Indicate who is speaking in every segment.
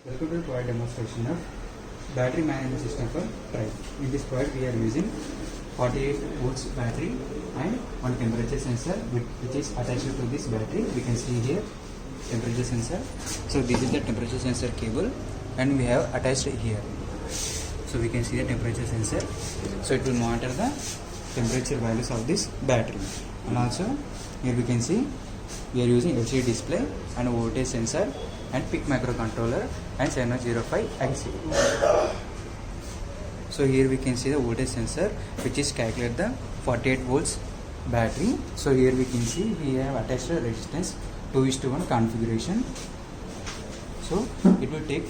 Speaker 1: Welcome to the product demonstration of battery management system for Trike. In this product we are using 48 volts battery and one temperature sensor which is attached to this battery. We can see here temperature sensor. So this is the temperature sensor cable and we have attached here. So we can see the temperature sensor. So it will monitor the temperature values of this battery. And also here we can see we are using LCD display and voltage sensor and PIC microcontroller and 705 IC. So here we can see the voltage sensor which is calculate the 48 volts battery. So here we can see we have attached a resistance 2:1 configuration. So it will take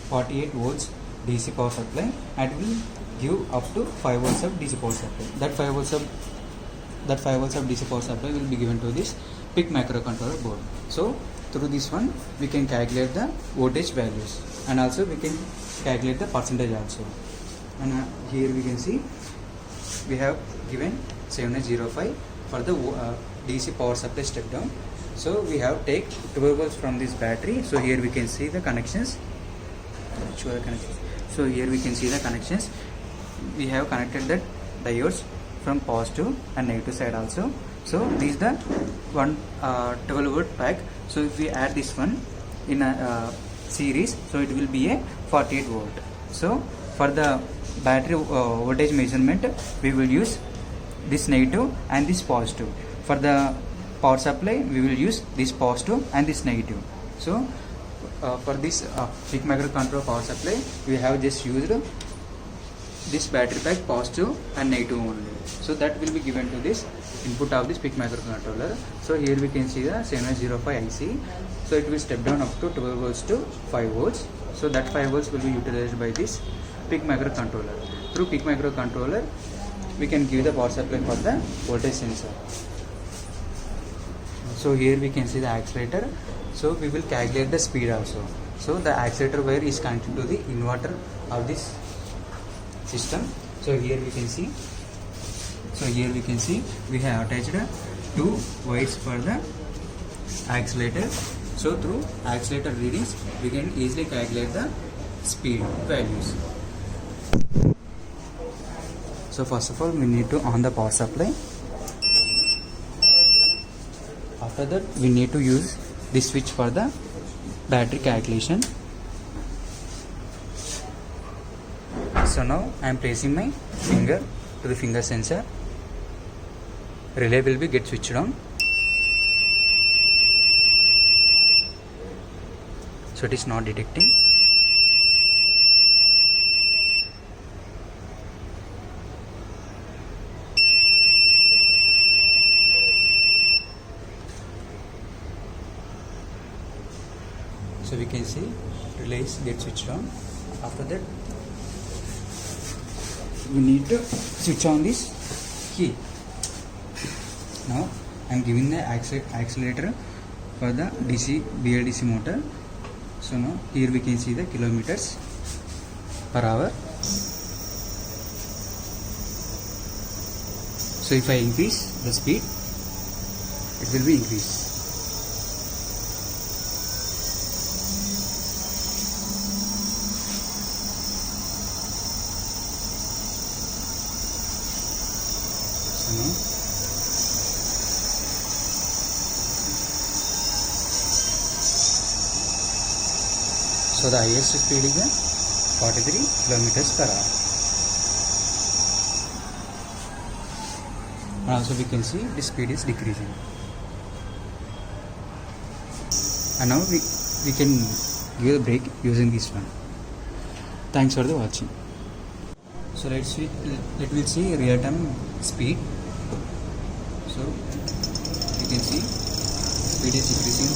Speaker 1: 48 volts DC power supply and will give up to 5 volts of DC power supply. That 5 volts of DC power supply will be given to this PIC microcontroller board. So through this one we can calculate the voltage values and also we can calculate the percentage also. And here we can see we have given 705 for the DC power supply step down. So we have take 12 volts from this battery. So here we can see the connections. So here we can see the connections. We have connected the diodes from positive and negative side also. So this is the 12 volt pack. So if we add this one in a series, so it will be a 48 volt. So for the battery voltage measurement we will use this negative and this positive. For the power supply we will use this positive and this negative. So for this PIC microcontroller power supply we have just used this battery pack positive and negative only. So that will be given to this input of this PIC microcontroller. So here we can see the 705 IC. So it will step down up to 12 volts to 5 volts. So that 5 volts will be utilized by this PIC microcontroller. Through PIC microcontroller we can give the power supply for the voltage sensor. So here we can see the accelerator. So we will calculate the speed also. So the accelerator wire is connected to the inverter of this system. So here we can see. We have attached two wires for the accelerator. So through accelerator readings we can easily calculate the speed values. So first of all we need to on the power supply. After that we need to use this switch for the battery calculation. So now I am placing my finger to the finger sensor. Relay will be get switched on. So it is not detecting. So we can see relays get switched on. After that we need to switch on this key. Now I am giving the accelerator for the DC BLDC motor. So now here we can see the kilometers per hour. So if I increase the speed, it will be increased. So the highest speed is 43 kilometers per hour. And also we can see the speed is decreasing. And now we can give a break using this one. Thanks for the watching. So let me see real time speed. So you can see speed is increasing.